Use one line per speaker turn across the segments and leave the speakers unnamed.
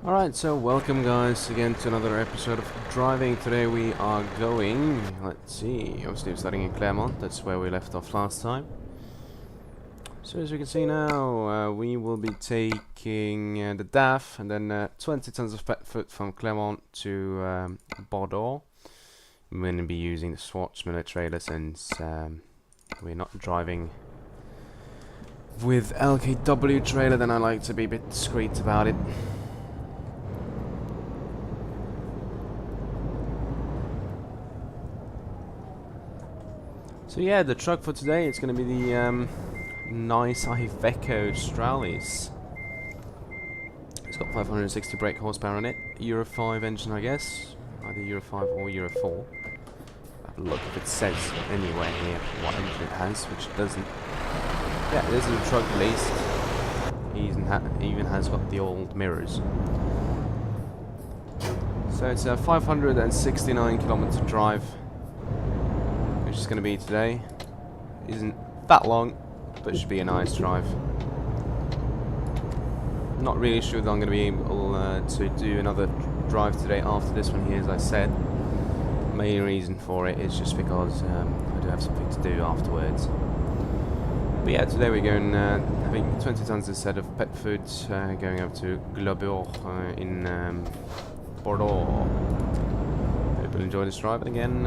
Alright, so welcome guys again to another episode of driving. Today we are going, let's see, obviously we're starting in Clermont, that's where we left off last time. So as you can see now, we will be taking the DAF and then 20 tons of pet food from Clermont to Bordoaux. We're going to be using the Swatch Miller trailer since we're not driving with LKW trailer, then I like to be a bit discreet about it. So yeah, the truck for today is going to be the nice Iveco Stralis. It's got 560 brake horsepower on it, Euro 5 engine I guess, either Euro 5 or Euro 4. Have a look if it says anywhere here what engine it has, which it doesn't. Yeah, this is a truck at least. He even has got the old mirrors. So it's a 569 kilometer drive, which is going to be today. Isn't that long, but should be a nice drive. Not really sure that I'm going to be able to do another drive today after this one here, as I said. Main reason for it is just because I do have something to do afterwards. But yeah, today we're going having 20 tons instead of pet food, going over to Clermont in Bordeaux. Hope you'll enjoy this drive, and again,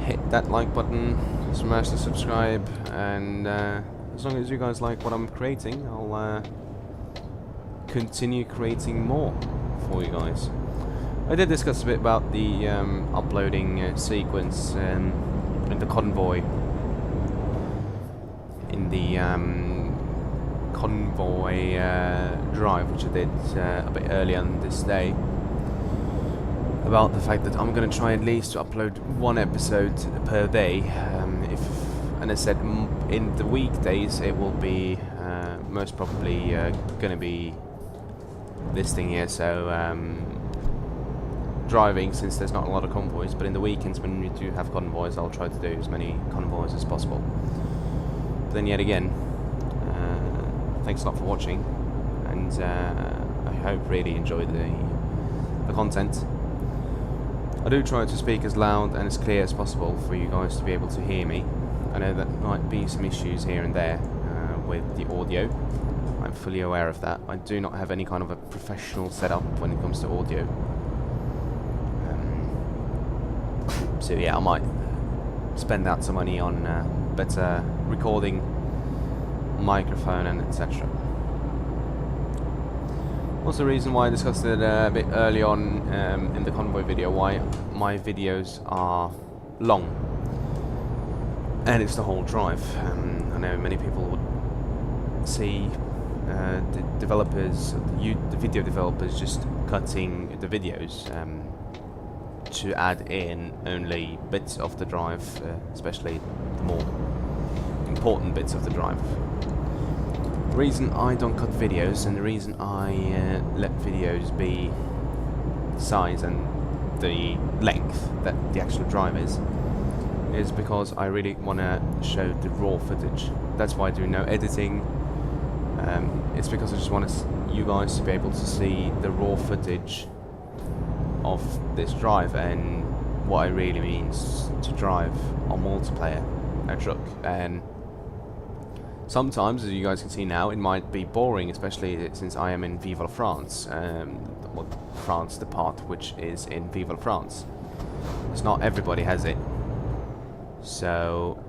hit that like button, smash the subscribe, and as long as you guys like what I'm creating, I'll continue creating more for you guys. I did discuss a bit about the uploading sequence in the convoy. In the convoy drive, which I did a bit earlier on this day, about the fact that I'm going to try at least to upload one episode per day. And I said in the weekdays it will be most probably going to be this thing here, so driving, since there's not a lot of convoys, but in the weekends when we do have convoys I'll try to do as many convoys as possible. But then yet again, thanks a lot for watching, and I hope really enjoy the content. I do try to speak as loud and as clear as possible for you guys to be able to hear me. I know that might be some issues here and there with the audio. I'm fully aware of that. I do not have any kind of a professional setup when it comes to audio. So yeah, I might spend out some money on better recording, microphone, and etc. Also, the reason why I discussed it a bit early on in the convoy video, why my videos are long, and it's the whole drive. I know many people would see the developers, the video developers, just cutting the videos to add in only bits of the drive, especially the more important bits of the drive. The reason I don't cut videos, and the reason I let videos be the size and the length that the actual drive is because I really want to show the raw footage. That's why I do no editing. It's because I just want you guys to be able to see the raw footage of this drive and what it really means to drive on multiplayer a truck. And sometimes, as you guys can see now, it might be boring, especially since I am in Vive la France, well, France, the part which is in Vive la France. It's not everybody has it, so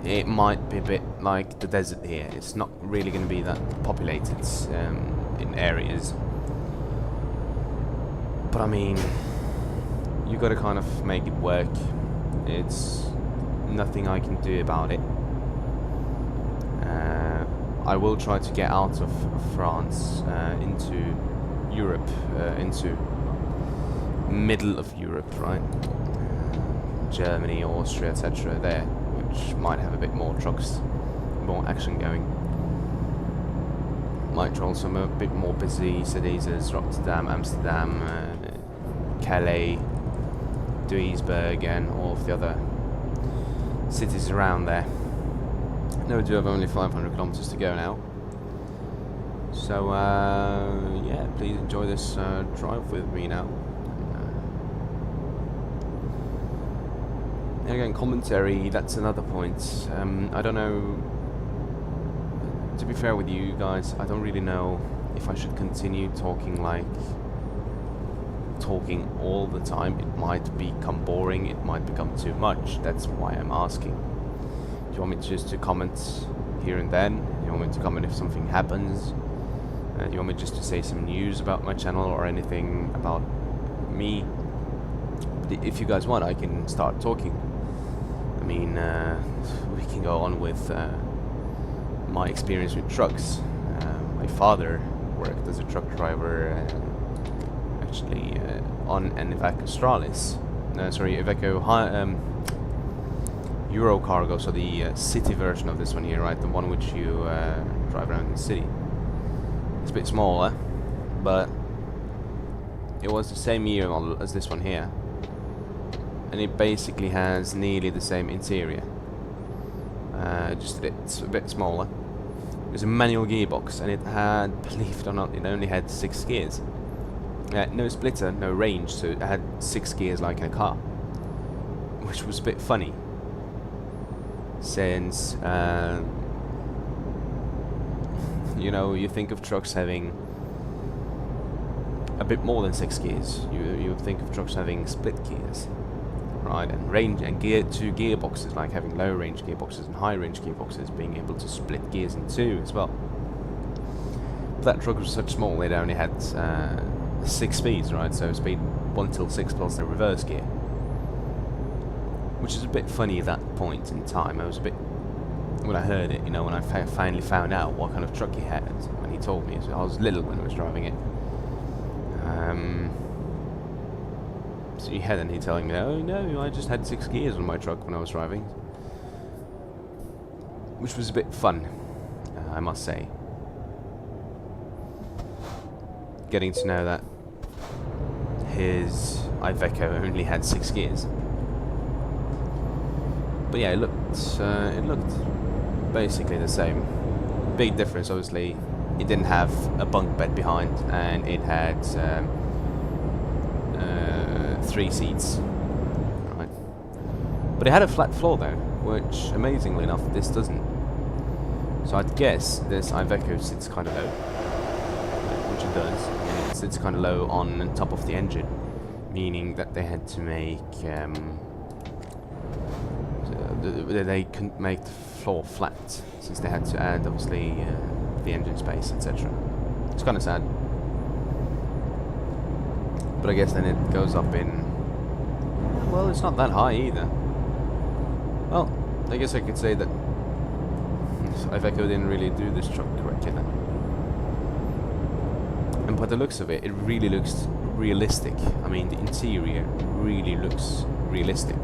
it might be a bit like the desert here. It's not really going to be that populated in areas. But I mean, you got to kind of make it work. It's nothing I can do about it. I will try to get out of France into Europe, into middle of Europe, right? Germany, Austria, etc. there, which might have a bit more trucks, more action going. Might try some a bit more busy cities as Rotterdam, Amsterdam, Calais, Duisburg, and all of the other cities around there. No, we do have only 500 kilometers to go now, So yeah, please enjoy this drive with me now. And again, commentary, that's another point. I don't know, to be fair with you guys, I don't really know if I should continue talking all the time. It might become boring, it might become too much. That's why I'm asking. Do you want me just to comment here and then? Do you want me to comment if something happens? Do you want me just to say some news about my channel or anything about me? But if you guys want, I can start talking. I mean, we can go on with my experience with trucks. My father worked as a truck driver, actually on an Iveco Stralis. Iveco Euro Cargo, so the city version of this one here, right? The one which you drive around the city. It's a bit smaller, but it was the same year model as this one here. And it basically has nearly the same interior, just a bit smaller. It was a manual gearbox, and it had, believe it or not, it only had 6 gears. No splitter, no range, so it had 6 gears like in a car, which was a bit funny, since you know, you think of trucks having a bit more than 6 gears. You think of trucks having split gears. Right, and range and two gearboxes, like having low range gearboxes and high range gearboxes, being able to split gears in 2 as well. But that truck was such small, it only had 6 speeds, right? So speed 1 till 6 plus the reverse gear, which is a bit funny at that point in time. I was a bit, when I heard it, you know, when I finally found out what kind of truck he had, when he told me. So I was little when I was driving it. So he had, and he telling me, oh no, I just had 6 gears on my truck when I was driving, which was a bit fun, I must say. Getting to know that his Iveco only had 6 gears. But yeah, it looked basically the same. Big difference, obviously. It didn't have a bunk bed behind, and it had 3 seats, right? But it had a flat floor though, which amazingly enough this doesn't. So I'd guess this Iveco sits kind of low, which it does. And it sits kind of low on top of the engine, meaning that they had to make they couldn't make the floor flat, since they had to add obviously the engine space, etc. It's kind of sad. But I guess then it goes up in, well, it's not that high either. Well, I guess I could say that Iveco didn't really do this truck correctly then. And by the looks of it, it really looks realistic. I mean, the interior really looks realistic.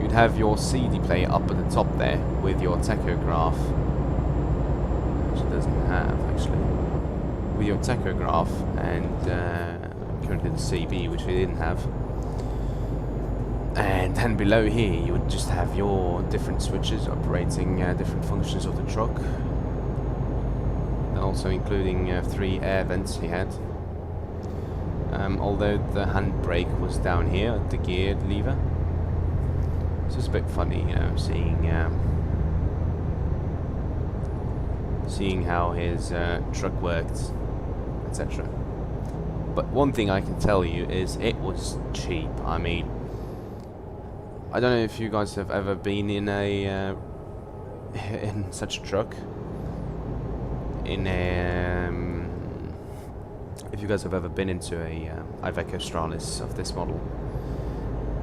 You'd have your CD player up at the top there with your tachograph, which it doesn't have actually, with your tachograph and currently the CB, which we didn't have. And then below here you would just have your different switches operating different functions of the truck, and also including 3 air vents he had. Although the handbrake was down here at the gear lever. It's just a bit funny, you know, seeing how his truck worked, etc. But one thing I can tell you is it was cheap. I mean, I don't know if you guys have ever been in a in such a truck. If you guys have ever been into a Iveco Stralis of this model,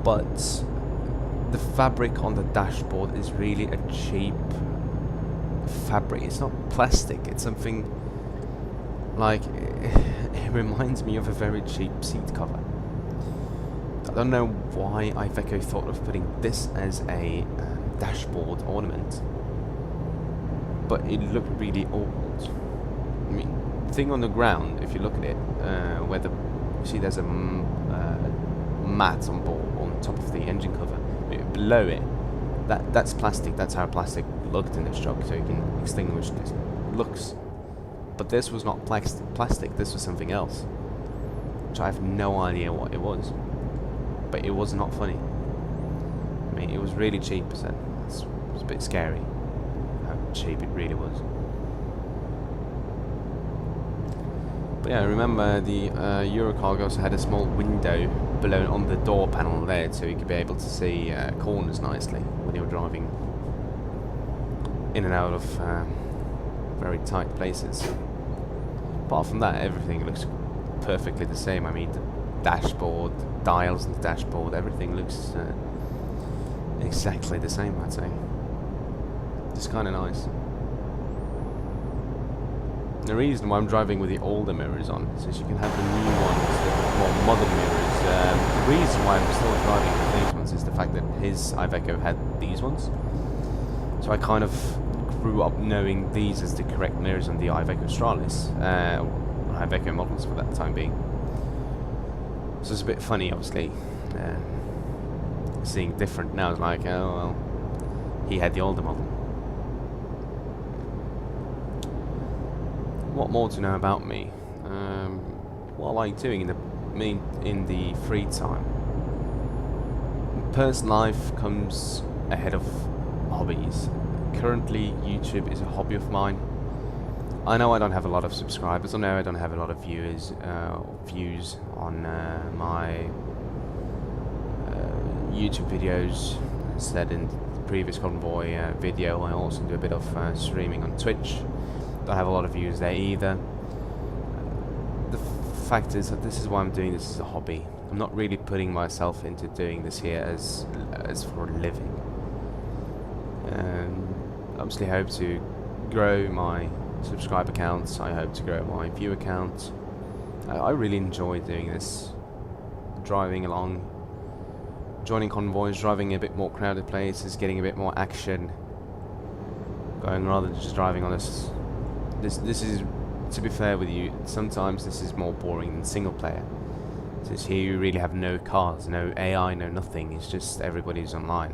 but the fabric on the dashboard is really a cheap fabric. It's not plastic. It's something like, it reminds me of a very cheap seat cover. I don't know why Iveco thought of putting this as a dashboard ornament, but it looked really old. I mean, the thing on the ground, if you look at it, where you see there's a mat on top of the engine cover. Below it, that's plastic. That's how plastic looked in this truck. So you can extinguish this. Looks But this was not plastic, this was something else, which I have no idea what it was. But it was not funny. I mean, it was really cheap, so it was a bit scary how cheap it really was. But yeah, I remember the Eurocargo also had a small window below on the door panel there, so you could be able to see corners nicely when you were driving in and out of very tight places. Apart from that, everything looks perfectly the same. I mean, the dashboard, dials on the dashboard, everything looks exactly the same, I'd say. It's kind of nice. The reason why I'm driving with the older mirrors on, since you can have the new ones, the more modern mirrors, the reason why I'm still driving with these ones is the fact that his Iveco had these ones. So I kind of grew up knowing these as the correct mirrors on the Iveco Stralis, Iveco models for that time being. So it's a bit funny, obviously, seeing different now. It's like, oh well, he had the older model. What more to know about me? What I like doing in the free time. Personal life comes ahead of hobbies. Currently, YouTube is a hobby of mine. I know I don't have a lot of subscribers. I know I don't have a lot of views on my YouTube videos. As said in the previous convoy video, I also do a bit of streaming on Twitch. Don't have a lot of views there either. The fact is that this is why I'm doing this as a hobby. I'm not really putting myself into doing this here as for a living. Obviously, I hope to grow my subscriber counts. I hope to grow my view count. I really enjoy doing this, driving along, joining convoys, driving a bit more crowded places, getting a bit more action going rather than just driving on this. This is, to be fair with you, sometimes this is more boring than single player. Since here you really have no cars, no AI, no nothing. It's just everybody's online.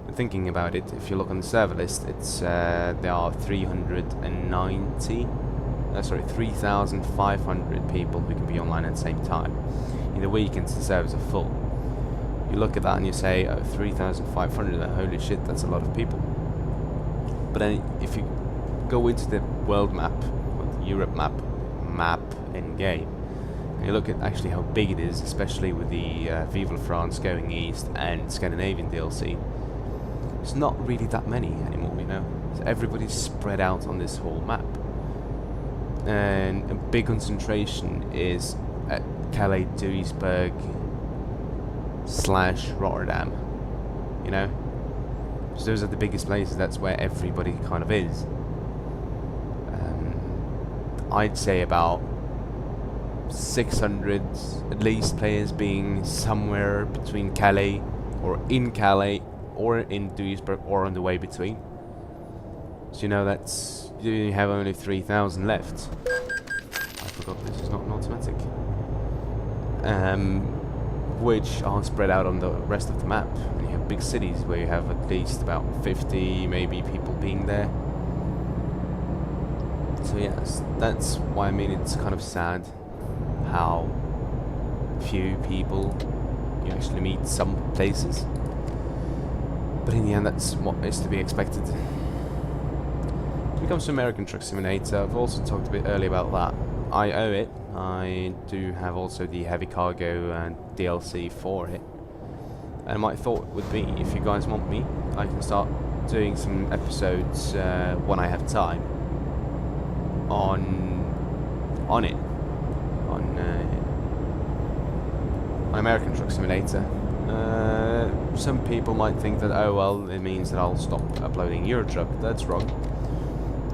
And thinking about it, if you look on the server list, it's there are 3,500 people who can be online at the same time. In the weekends, the servers are full. You look at that and you say, oh, 3,500. Holy shit, that's a lot of people. But then, if you go into the world map, or the Europe map in game, and you look at actually how big it is, especially with the Vive la France going east and Scandinavian DLC. It's not really that many anymore, you know. So everybody's spread out on this whole map, and a big concentration is at Calais, Duisburg / Rotterdam. You know, so those are the biggest places. That's where everybody kind of is. I'd say about 600 at least players being somewhere between Calais or in Duisburg or on the way between. So you know that's, you have only 3,000 left. I forgot this is not an automatic. Which are spread out on the rest of the map. And you have big cities where you have at least about 50 maybe people being there. So yes, that's why I mean it's kind of sad how few people you actually meet some places. But in the end, that's what is to be expected. When it comes to American Truck Simulator, I've also talked a bit earlier about that. I owe it. I do have also the heavy cargo and DLC for it. And my thought would be, if you guys want me, I can start doing some episodes when I have time on it, on American Truck Simulator. Some people might think that, oh well, it means that I'll stop uploading Euro Truck. That's wrong.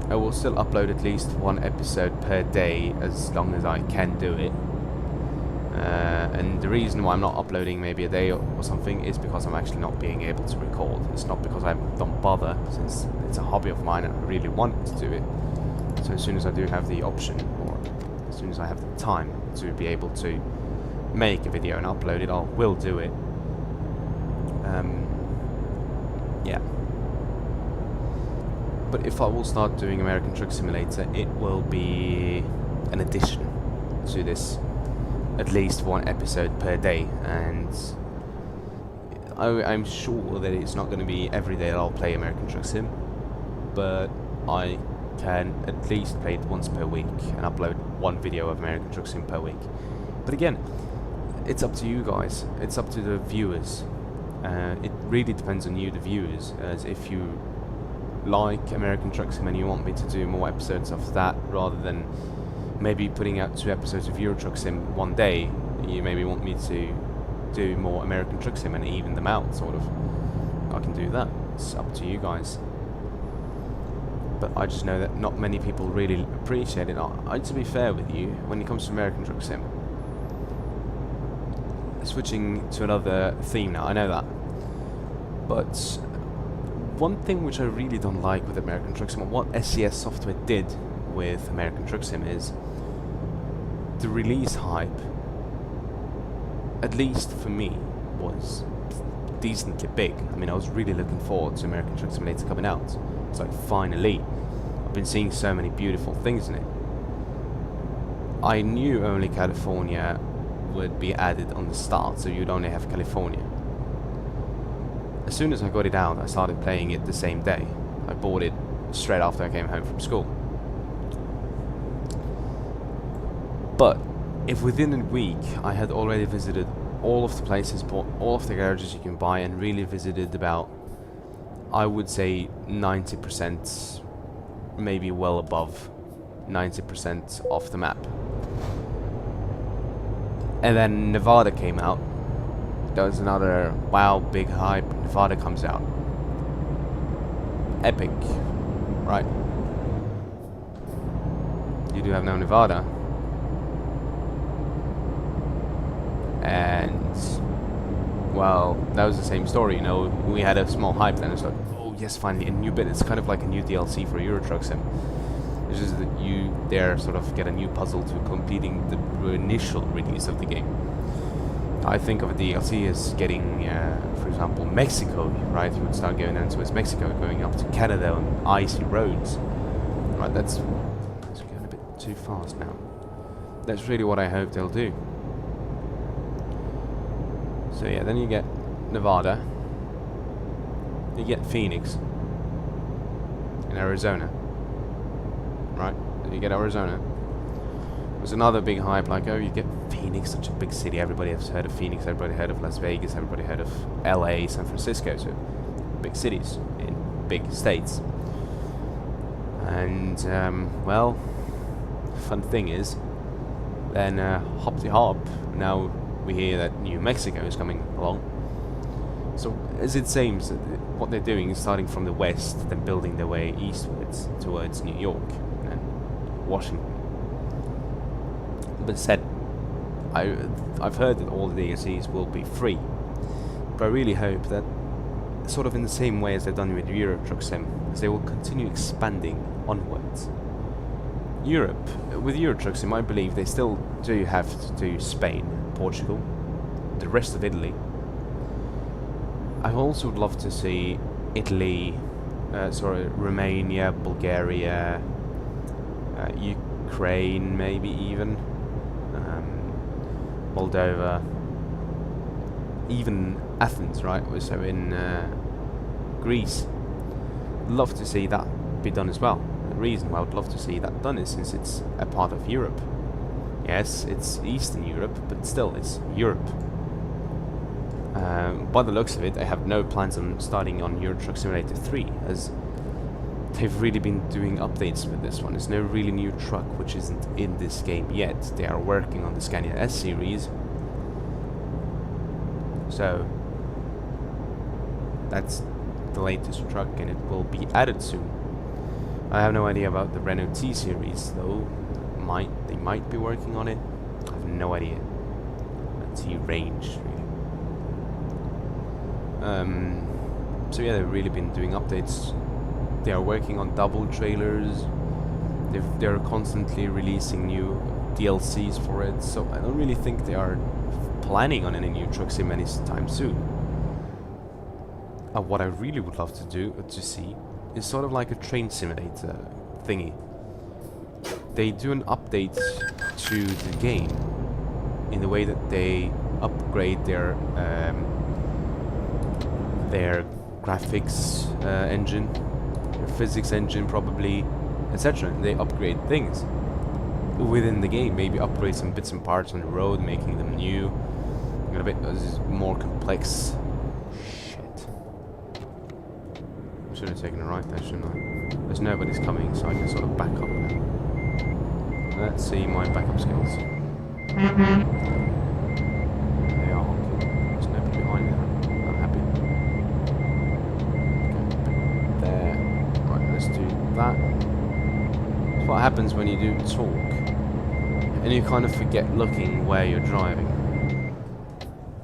I will still upload at least one episode per day as long as I can do it. And the reason why I'm not uploading maybe a day or something is because I'm actually not being able to record. It's not because I don't bother, since it's a hobby of mine and I really want to do it. So as soon as I do have the option, or as soon as I have the time to be able to make a video and upload it, I will do it. Yeah. But if I will start doing American Truck Simulator, it will be an addition to this, at least one episode per day, and I'm sure that it's not going to be every day that I'll play American Truck Sim, but I can at least play it once per week and upload one video of American Truck Sim per week. But again, it's up to you guys, it's up to the viewers. It really depends on you, the viewers, as if you like American Truck Sim and you want me to do more episodes of that rather than maybe putting out 2 episodes of Euro Truck Sim one day, you maybe want me to do more American Truck Sim and even them out, sort of. I can do that. It's up to you guys. But I just know that not many people really appreciate it. To be fair with you, when it comes to American Truck Sim, switching to another theme now, I know that. But one thing which I really don't like with American Truck Sim, what SCS software did with American Truck Sim, is the release hype, at least for me, was decently big. I mean, I was really looking forward to American Truck Simulator coming out. It's like, finally. I've been seeing so many beautiful things in it. I knew only California would be added on the start, so you'd only have California. As soon as I got it out, I started playing it the same day. I bought it straight after I came home from school. But if within a week I had already visited all of the places, bought all of the garages you can buy, and really visited about, I would say 90%, maybe well above 90% of the map. And then Nevada came out. There was another, wow, big hype. Nevada comes out. Epic. Right. You do have now Nevada. And, well, that was the same story, you know. We had a small hype, then it's like, oh yes, finally a new bit. It's kind of like a new DLC for Euro Truck Sim. It's just that you there sort of get a new puzzle to completing the initial release of the game. I think of a DLC as getting, for example, Mexico, right? You would start going down towards Mexico, going up to Canada on icy roads. Right, that's going a bit too fast now. That's really what I hope they'll do. So yeah, then you get Nevada. You get Phoenix in Arizona. Right? Then you get Arizona. There's another big hype, like, oh, you get Phoenix, such a big city. Everybody has heard of Phoenix, everybody heard of Las Vegas, everybody heard of LA, San Francisco, so big cities in big states. And, well, fun thing is, then hop-de-hop, now we hear that New Mexico is coming along. So, as it seems, what they're doing is starting from the west, then building their way eastwards towards New York and Washington. But said, I've heard that all the DLCs will be free, but I really hope that, sort of in the same way as they've done with Euro Truck Sim, as they will continue expanding onwards. Europe, with Euro Truck Sim, I believe they still do have to do Spain, Portugal, the rest of Italy. I also would love to see Italy, Romania, Bulgaria, Ukraine, maybe even. Moldova, even Athens, right? So in Greece. Love to see that be done as well. The reason why I would love to see that done is since it's a part of Europe. Yes, it's Eastern Europe, but still, it's Europe. By the looks of it, I have no plans on starting on Euro Truck Simulator 3, as they've really been doing updates with this one. There's no really new truck which isn't in this game yet. They are working on the Scania S series. So that's the latest truck and it will be added soon. I have no idea about the Renault T series though. They might be working on it. I have no idea. A T range really. So yeah, they've really been doing updates. They are working on double trailers. They're constantly releasing new DLCs for it. So I don't really think they are planning on any new truck sim anytime soon. What I really would love to see is sort of like a train simulator thingy. They do an update to the game in the way that they upgrade their graphics engine, their physics engine probably, etc. They upgrade things within the game, maybe upgrade some bits and parts on the road, making them new, a bit more complex. Shit. I should have taken a right there, shouldn't I? There's nobody's coming, so I can sort of back up now. Let's see my backup skills. They are honking. There's nobody behind there. I'm happy. Okay, there. Right, let's do that. That's what happens when you do talk. And you kind of forget looking where you're driving.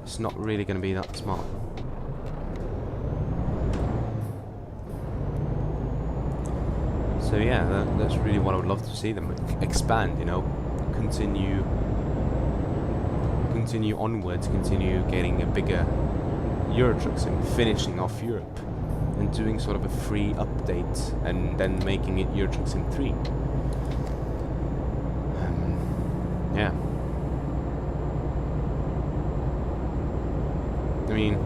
It's not really going to be that smart. So yeah, that's really what I would love to see them expand, you know, continue onwards, continue getting a bigger Euro Truck Sim, finishing off Europe, and doing sort of a free update, and then making it Euro Truck Sim 3. Yeah. I mean,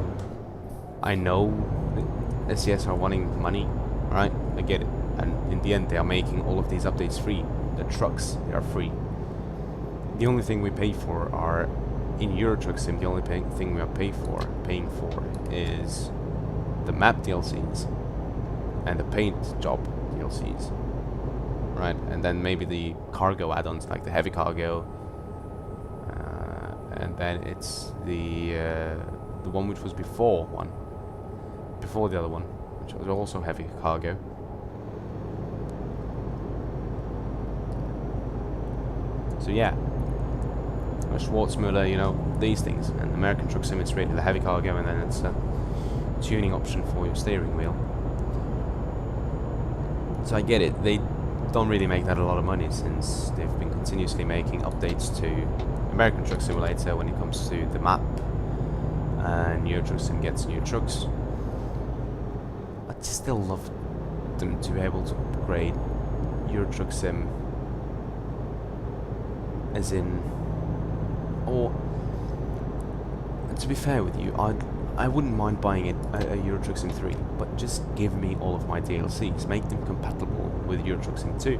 I know SES are wanting money, right? I get it. And in the end, they are making all of these updates free. The trucks, they are free. The only thing we pay for are, in Euro Truck Sim, the only thing we are paying for is the map DLCs and the paint job DLCs, right? And then maybe the cargo add-ons like the heavy cargo, and then it's the one which was before the other one, which was also heavy cargo. So yeah, Schwarzmüller, you know, these things. And American Truck Sim, it's really the heavy cargo, and then it's a tuning option for your steering wheel. So I get it, they don't really make that a lot of money, since they've been continuously making updates to American Truck Simulator when it comes to the map, and Euro Truck Sim gets new trucks. I'd still love them to be able to upgrade Euro Truck Sim, as in, or to be fair with you, I wouldn't mind buying it a Euro Truck Sim 3, but just give me all of my DLCs, make them compatible with Euro Truck Sim 2,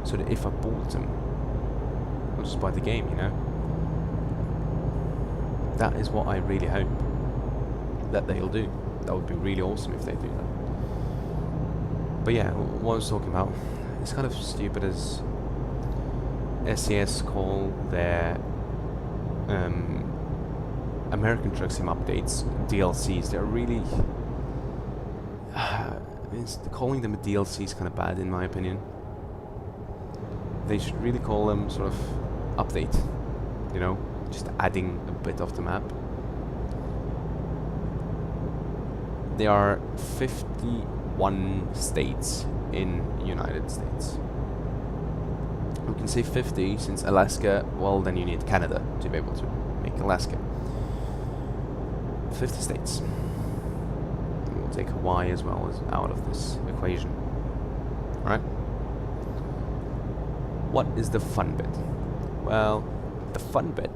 so that if I bought them, I'll just buy the game, you know. That is what I really hope that they'll do. That would be really awesome if they do that. But yeah, what I was talking about, it's kind of stupid as SES call their American Truck Sim updates DLCs. They're really calling them a DLC is kind of bad in my opinion. They should really call them sort of update, you know, just adding a bit of the map. There are 51 states in United States. We can say 50 since Alaska, well then you need Canada to be able to make Alaska. 50 states. And we'll take Hawaii as well as out of this equation. Alright? What is the fun bit? Well, the fun bit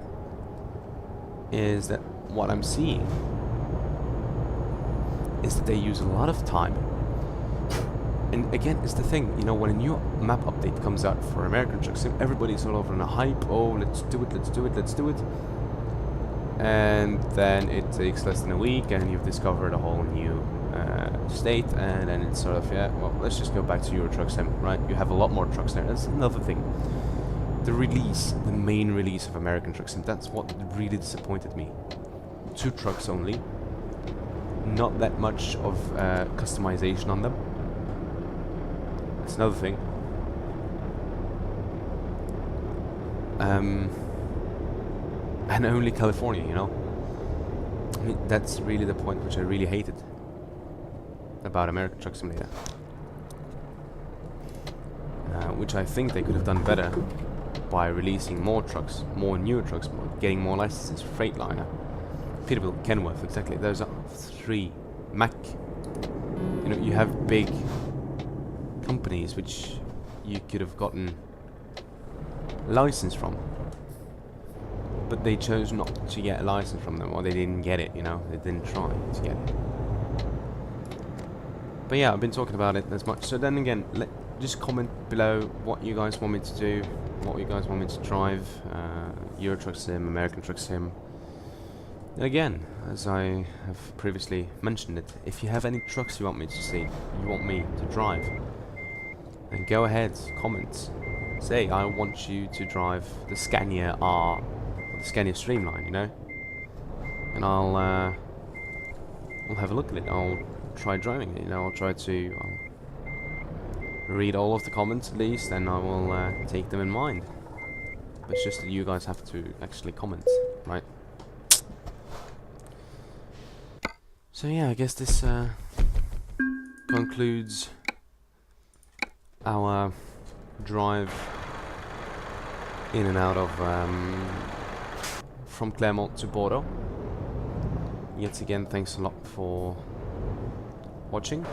is that what I'm seeing is that they use a lot of time. And again, it's the thing, you know, when a new map update comes out for American Truck Sim, everybody's all over on a hype, oh, let's do it, let's do it, let's do it. And then it takes less than a week and you've discovered a whole new state, and then it's sort of, yeah, well, let's just go back to Euro Truck Sim, right? You have a lot more trucks there. That's another thing. The release, the main release of American Truck Sim, that's what really disappointed me. 2 trucks only. Not that much of customization on them. That's another thing. And only California, you know. I mean, that's really the point which I really hated about American Truck Simulator. Which I think they could have done better by releasing more trucks, more newer trucks, getting more licenses. Freightliner, Peterbilt, Kenworth, exactly. Those are 3. Mack, You know, you have big companies which you could have gotten a license from, but they chose not to get a license from them, or they didn't get it, you know, they didn't try to get it. But yeah, I've been talking about it as much, so then again, just comment below what you guys want me to do, what you guys want me to drive, Euro Truck Sim, American Truck Sim. And again, as I have previously mentioned it, if you have any trucks you want me to see, you want me to drive, then go ahead, comment. Say, I want you to drive the Scania R, or the Scania Streamline, you know? And I'll have a look at it, I'll try driving it, you know, I'll try to read all of the comments at least, and I will take them in mind. But it's just that you guys have to actually comment, right? So yeah, I guess this concludes our drive in and out of from Clermont to Bordeaux. Yet again, thanks a lot for watching.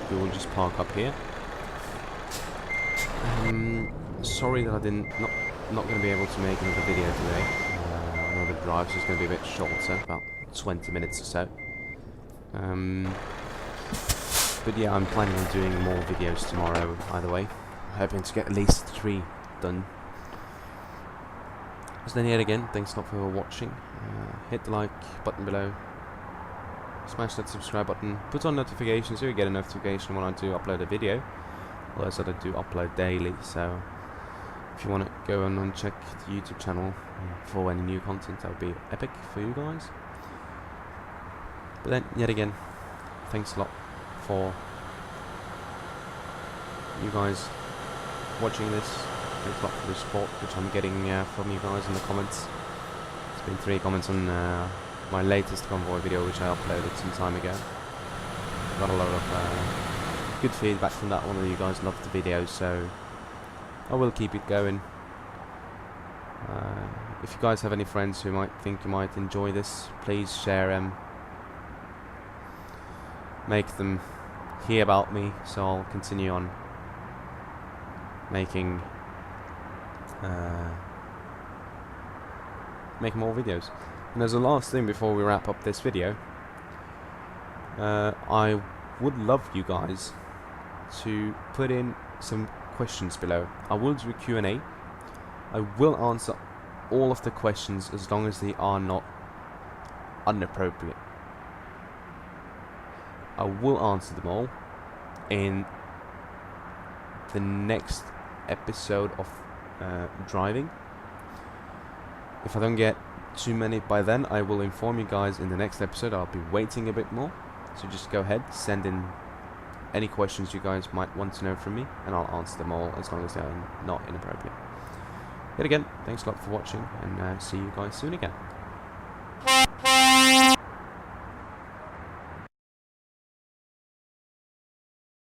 We will just park up here. Sorry that I not going to be able to make another video today. I know the drive's just going to be a bit shorter, about 20 minutes or so. But yeah, I'm planning on doing more videos tomorrow either way. Hoping to get at least 3 done. So then yet again, thanks a lot for watching. Hit the like button below. Smash that subscribe button. Put on notifications so you get a notification when I do upload a video. Otherwise I do upload daily, so if you want to go and check the YouTube channel for any new content, that would be epic for you guys. But then, yet again, thanks a lot for you guys watching this. Thanks a lot for the support which I'm getting from you guys in the comments. There's been 3 comments on my latest convoy video which I uploaded some time ago. Got a lot of good feedback from that one, of you guys loved the video, so I will keep it going. If you guys have any friends who might think you might enjoy this, please share them. Make them hear about me, so I'll continue on making more videos. And as a last thing before we wrap up this video, I would love you guys to put in some questions below. I will do a Q&A. I will answer all of the questions as long as they are not inappropriate. I will answer them all in the next episode of driving. If I don't get too many by then, I will inform you guys in the next episode. I'll be waiting a bit more, so just go ahead, send in any questions you guys might want to know from me, and I'll answer them all as long as they're not inappropriate. Yet again, thanks a lot for watching, and see you guys soon again.